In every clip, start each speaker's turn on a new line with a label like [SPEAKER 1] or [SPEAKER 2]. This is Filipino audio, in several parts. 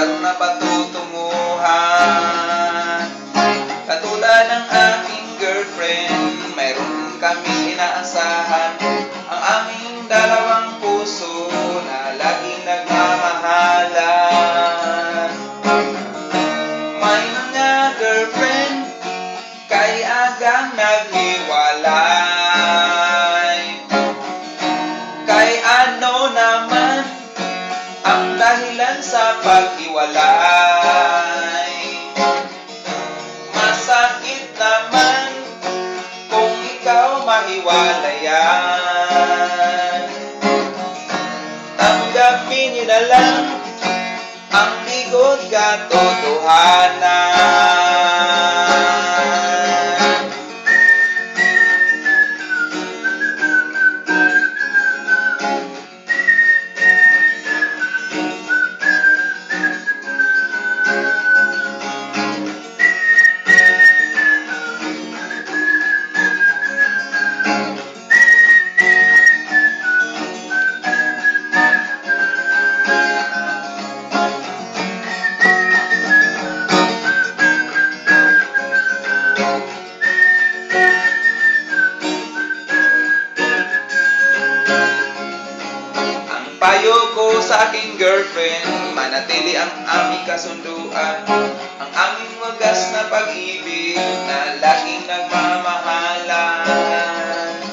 [SPEAKER 1] laro na patutunguhan. Katulad ng aking girlfriend, mayroon kaming inaasahan, ang aming dalawang puso na laging nagmamahalan. May mga girlfriend, kay agang naghiwalay. Kay ano naman ang dahilan sa paghiwalay? Masakit naman kung ikaw mahiwalayan. Tanggapin niyo na lang ang bigot katotohanan. Payo ko sa aking girlfriend, manatili ang aming kasunduan, ang aming wagas na pag-ibig na laging nagmamahalan.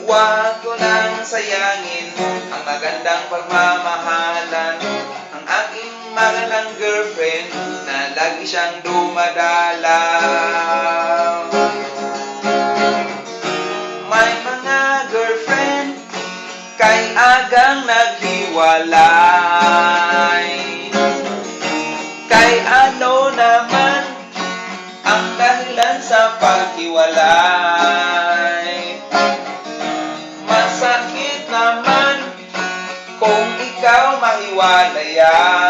[SPEAKER 1] Huwag ko nang sayangin ang magandang pagmamahalan, ang aking magandang girlfriend na lagi siyang dumadalaw. May mga girlfriend, kay agang naghiwalay. Kay ano naman ang dahilan sa paghiwalay? Masakit naman kung ikaw mahiwalayan.